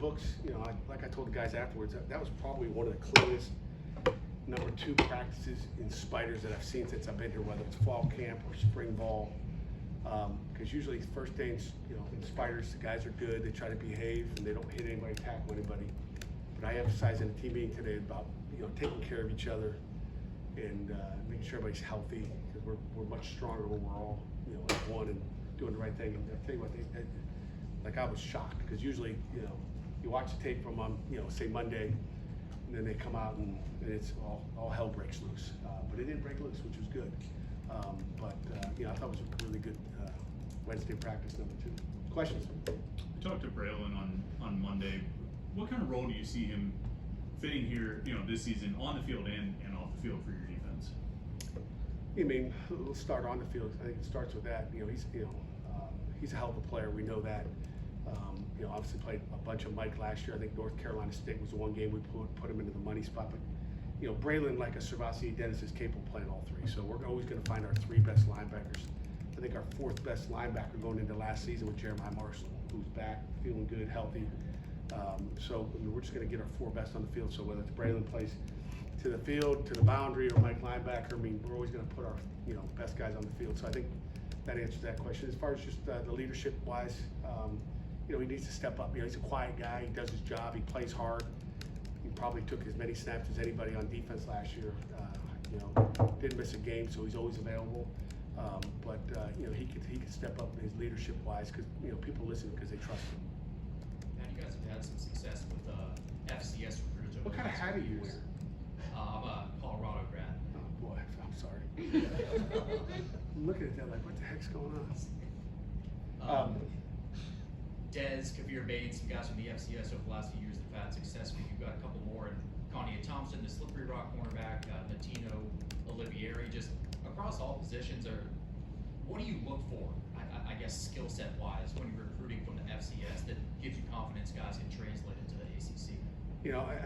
books, like I told the guys afterwards, that was probably one of the cleanest number 2 practices in spiders that I've seen since I've been here, whether it's fall camp or spring ball. Because usually first day, in spiders, the guys are good, they try to behave, and they don't hit anybody, tackle anybody. But I emphasized in the team meeting today about, taking care of each other and making sure everybody's healthy, because we're much stronger when we're all, as one and doing the right thing. And I tell you what, I was shocked, because usually, you watch the tape from say Monday, and then they come out and it's all hell breaks loose. But it didn't break loose, which was good. I thought it was a really good Wednesday practice number 2. Questions? We talked to Braylon on Monday. What kind of role do you see him fitting here, this season on the field and off the field for your defense? I mean, we'll start on the field. I think it starts with that. He's a hell of a player. We know that. Obviously played a bunch of Mike last year. I think North Carolina State was the one game we put him into the money spot. But Braylon, like a Servasi Dennis, is capable of playing all 3. So we're always going to find our 3 best linebackers. I think our 4th best linebacker going into last season was Jeremiah Marshall, who's back, feeling good, healthy. We're just going to get our 4 best on the field. So whether it's Braylon plays to the field, to the boundary, or Mike linebacker, we're always going to put our best guys on the field. So I think that answers that question. As far as just the leadership wise, he needs to step up. He's a quiet guy. He does his job. He plays hard. He probably took as many snaps as anybody on defense last year. Didn't miss a game, so he's always available. He could step up his leadership wise, because people listen because they trust him. Now, you guys have had some success with FCS recruits. What kind of hat do you wear? I'm a Colorado grad. Oh boy, I'm sorry. I'm looking at that like, what the heck's going on? Dez, Kavir Bates, some guys from the FCS over the last few years that have had success. You've got a couple more, and Kanye Thompson, the slippery rock cornerback, Natino Olivieri, just across all positions. What do you look for, I guess, skill set wise, when you're recruiting from the FCS that gives you confidence guys can translate into the ACC?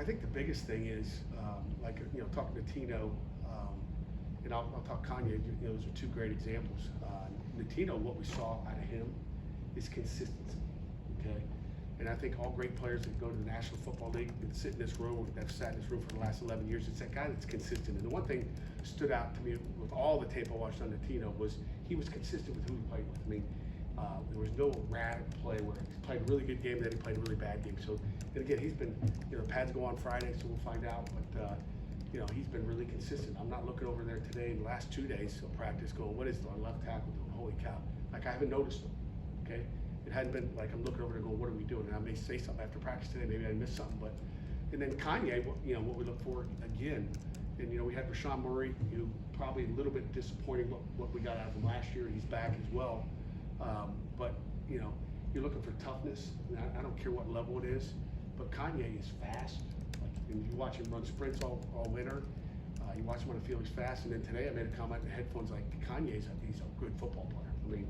I think the biggest thing is, talking to Tino, and I'll talk Kanye, those are 2 great examples. Natino, what we saw out of him is consistency, okay? And I think all great players that go to the National Football League that sit in this room, that have sat in this room for the last 11 years, it's that guy that's consistent. And the one thing stood out to me with all the tape I watched on Natino was he was consistent with who he played with. There was no erratic play where he played a really good game, then he played a really bad game. So, and again, he's been, the pads go on Friday, so we'll find out. But, he's been really consistent. I'm not looking over there today in the last 2 days of practice going, what is our left tackle doing? Holy cow. I haven't noticed him, okay? It hadn't been like I'm looking over there going, what are we doing? And I may say something after practice today, maybe I missed something. And then Kanye, what we look for again, and we had Rashawn Murray, who probably a little bit disappointing what we got out of him last year. He's back as well. You're looking for toughness. I don't care what level it is, but Kanye is fast. And you watch him run sprints all winter. You watch him on the field, he's fast. And then today I made a comment in the headphones like, Kanye's he's a good football player.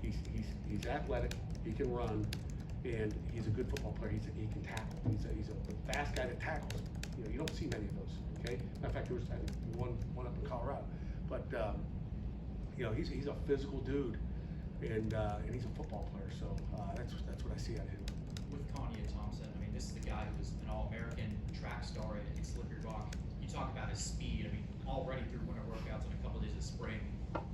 He's athletic, he can run, and he's a good football player. He can tackle. He's a fast guy that tackles. You don't see many of those. Okay. Matter of fact, there was one up in Colorado, but he's a physical dude, and he's a football player. So that's what I see out of him. With Kanye Thompson, this is the guy who was an All-American track star at Slippery Rock. You talk about his speed. Already through winter workouts and a couple of days of spring.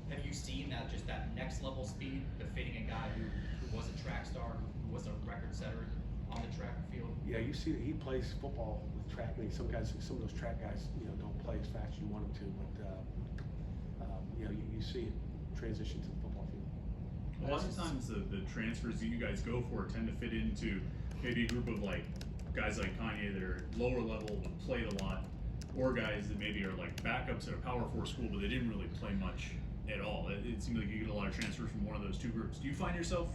Have you seen that next level speed befitting a guy who was a track star, who was a record setter on the track field? Yeah, you see that he plays football with track. Some of those track guys, don't play as fast as you want them to, but you see it transition to the football field. A lot of times the transfers that you guys go for tend to fit into maybe a group of guys like Kanye that are lower level but played a lot, or guys that maybe are backups at a Power 4 school but they didn't really play much at all. It seems like you get a lot of transfers from one of those 2 groups. Do you find yourself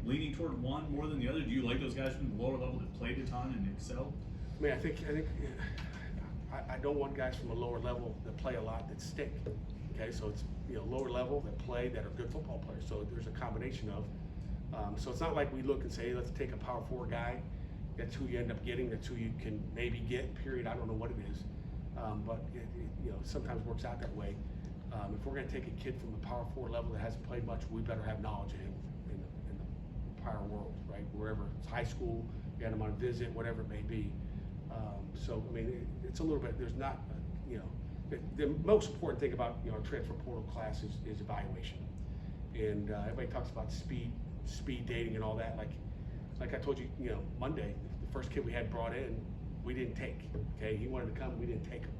leaning toward one more than the other? Do you like those guys from the lower level that played a ton and excel? I think I don't want guys from a lower level that play a lot that stick. Okay, so it's lower level that play that are good football players. So there's a combination of. So it's not like we look and say, hey, let's take a Power 4 guy. That's who you end up getting. That's who you can maybe get. Period. I don't know what it is, but it sometimes works out that way. If we're going to take a kid from the Power 4 level that hasn't played much, we better have knowledge of him in the prior world, right? Wherever it's high school, we had him on a visit, whatever it may be. So, I mean, it's a little bit, there's not, the most important thing about, our transfer portal class is evaluation. And everybody talks about speed dating and all that. Like I told you, Monday, the first kid we had brought in, we didn't take. Okay, he wanted to come, we didn't take him.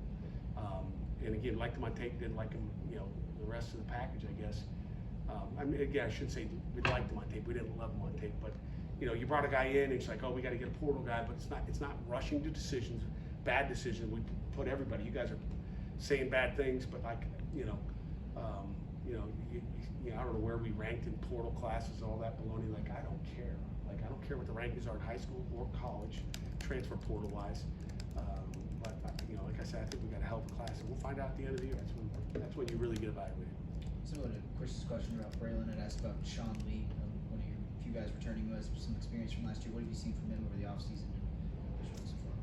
And again, liked him on tape, didn't like him, the rest of the package, I guess. I mean, again, I should say we liked him on tape. We didn't love him on tape, but you brought a guy in, and it's like, oh, we got to get a portal guy, but it's not rushing to decisions, bad decisions. We put everybody. You guys are saying bad things, but like, I don't know where we ranked in portal classes and all that baloney. Like, I don't care. Like, I don't care what the rankings are in high school or college, transfer portal wise. But like I said, I think we got a hell of a class, and we'll find out at the end of the year. That's when you really get evaluated. Similar to Chris's question about Braylon, I'd asked about Sean Lee, one of your few guys returning who has some experience from last year. What have you seen from him over the offseason and so far?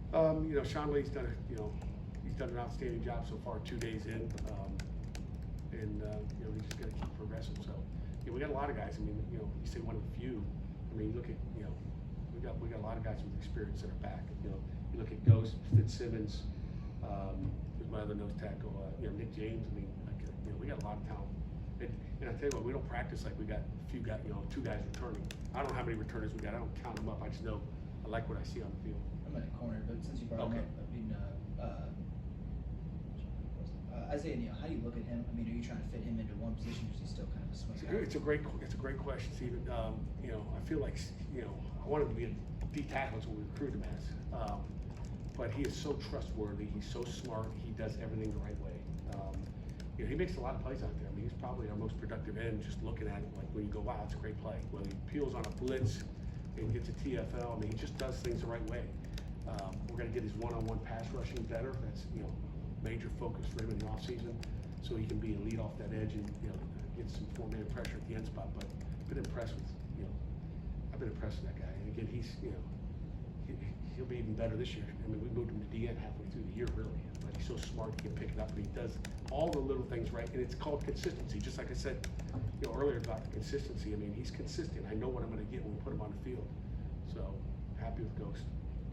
Sean Lee's done he's done an outstanding job so far, 2 days in, and we just got to keep progressing. So, we got a lot of guys. I mean, you say one of the few. I mean, look at we got a lot of guys with experience that are back. You look at Ghost, Fitzsimmons, there's my other nose tackle, Nick James. I mean, we got a lot of talent. And I tell you what, we don't practice like we got a few guys, 2 guys returning. I don't know how many returners we got. I don't count them up. I just know I like what I see on the field. I'm at a corner, but since you brought him up, I mean, Isaiah Neal, how do you look at him? I mean, are you trying to fit him into one position, or is he still kind of a swing guy? It's a great question, Stephen. I feel like I wanted to be a D tackle is what we recruited him as, but he is so trustworthy. He's so smart. He does everything the right way. He makes a lot of plays out there. I mean, he's probably our most productive end. Just looking at it, like when you go, wow, it's a great play. When he peels on a blitz and gets a TFL, I mean, he just does things the right way. We're going to get his one-on-one pass rushing better. That's major focus for him in the offseason, so he can be a lead off that edge and get some 4-man pressure at the end spot. But I've been impressed with I've been impressed with that guy. And again, he'll be even better this year. I mean, we moved him to DN halfway through the year, really. But he's so smart, he can pick it up, and he does all the little things right. And it's called consistency. Just like I said, earlier about the consistency. I mean, he's consistent. I know what I'm going to get when we put him on the field. So happy with Ghost.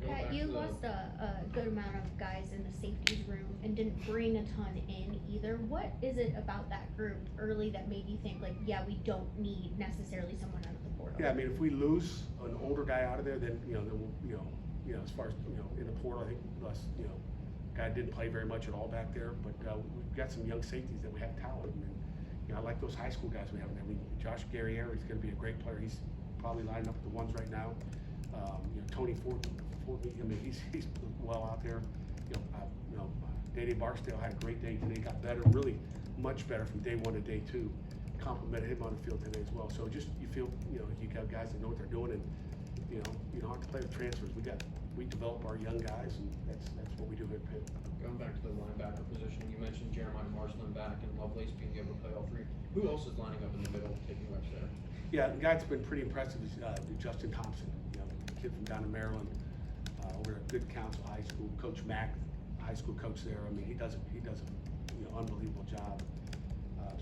Pat, you lost a good amount of guys in the safeties room and didn't bring a ton in either. What is it about that group early that made you think, like, yeah, we don't need necessarily someone out of the portal? Yeah, I mean, if we lose an older guy out of there, then then we'll, as far as in the portal, I think guy didn't play very much at all back there. But we've got some young safeties that we have talent. And I like those high school guys we have in there. I mean, Josh Guerriere is going to be a great player. He's probably lining up with the ones right now. Tony Ford, I mean, he's well out there. Day Barksdale had a great day today. Got better, really much better from day 1 to day 2. Complimented him on the field today as well. So just you feel you got guys that know what they're doing, and you don't have to play with transfers. We develop our young guys, and that's what we do here at Pitt. Going back to the linebacker position, you mentioned Jeremiah Marsland back and Lovelace being able to play all 3. Who else is lining up in the middle, taking reps there? Yeah, the guy that's been pretty impressive is Justin Thompson, kid from down in Maryland. We're at Good Counsel High School. Coach Mack, high school coach there. I mean, he does an unbelievable job.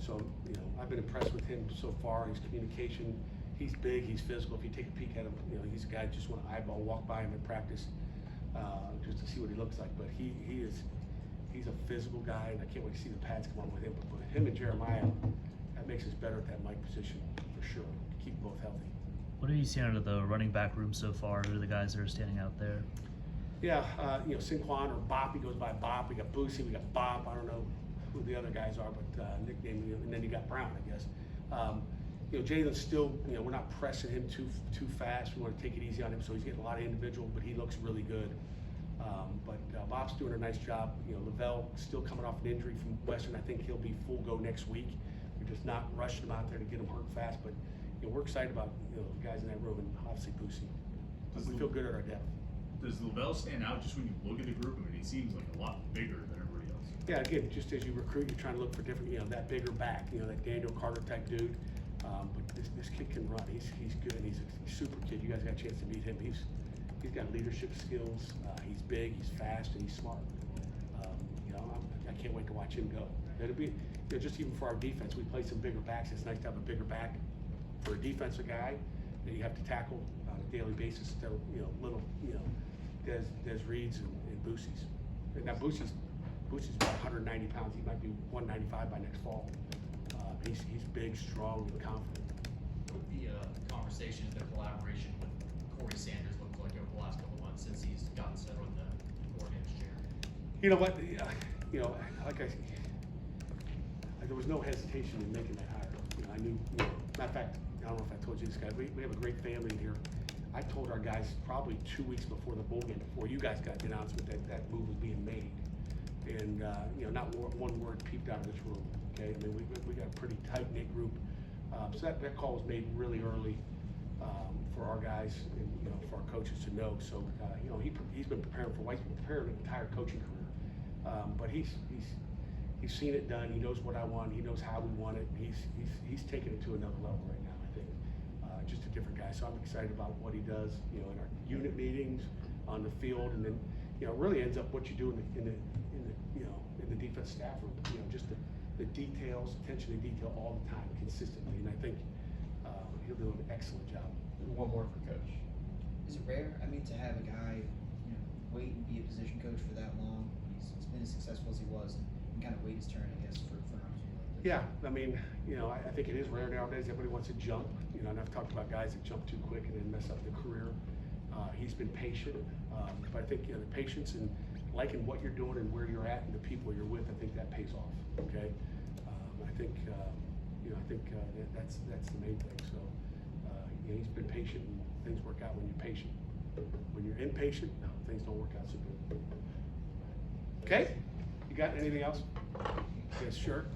So I've been impressed with him so far. His communication, he's big, he's physical. If you take a peek at him, he's a guy you just want to eyeball, walk by him in practice, just to see what he looks like. But he's a physical guy, and I can't wait to see the pads come on with him. But with him and Jeremiah, that makes us better at that Mike position for sure. Keep them both healthy. What have you seen out of the running back room so far? Who are the guys that are standing out there? Yeah, Sinquan or Bop, he goes by Bop. We got Boosie, we got Bop. I don't know who the other guys are, but nickname, and then you got Brown, I guess. Jalen's still, we're not pressing him too fast. We want to take it easy on him, so he's getting a lot of individual, but he looks really good. But Bop's doing a nice job. Lavelle still coming off an injury from Western. I think he'll be full go next week. We're just not rushing him out there to get him hurt fast, but we're excited about the guys in that room, and obviously Boosie. We feel good at our depth. Does Lavelle stand out just when you look at the group? I mean, he seems like a lot bigger than everybody else. Yeah, again, just as you recruit, you're trying to look for different, that bigger back, that Daniel Carter type dude. But this kid can run. He's good. He's a super kid. You guys got a chance to meet him. He's got leadership skills. He's big. He's fast, and he's smart. I can't wait to watch him go. It'll be just even for our defense. We play some bigger backs. It's nice to have a bigger back for a defensive guy that you have to tackle. daily basis instead of, little, Des Reeds and Boosie's. And now Boosie's about 190 pounds. He might be 195 by next fall. He's big, strong, and confident. What the conversations, the collaboration with Corey Sanders looks like over the last couple of months since he's gotten settled in the coordinator's chair? You know what? There was no hesitation in making that hire. I knew. Matter of fact, I don't know if I told you this, guy. We have a great family here. I told our guys probably 2 weeks before the bowl game, before you guys got the announcement that move was being made, and not one word peeped out of this room. Okay, I mean we got a pretty tight knit group, so that call was made really early for our guys and for our coaches to know. So he's been preparing for White's been preparing an entire coaching career, but he's seen it done. He knows what I want. He knows how we want it. He's taking it to another level right now. I think just a different guy. So I'm excited about what he does. In our unit meetings, on the field, and then it really ends up what you do in the defense staff room. Just the details, attention to detail all the time, consistently. And I think he'll do an excellent job. One more for Coach. Is it rare, to have a guy, wait and be a position coach for that long? He's been as successful as he was, and kind of wait his turn, I guess, for an opportunity like this. Yeah, I mean, I think it is rare nowadays. Everybody wants to jump, and I've talked about guys that jump too quick and then mess up their career. He's been patient, but I think the patience and liking what you're doing and where you're at and the people you're with, I think that pays off. Okay, I think that's the main thing. So he's been patient, and things work out when you're patient. When you're impatient, no, things don't work out so good. Okay, you got anything else? Yes, sure.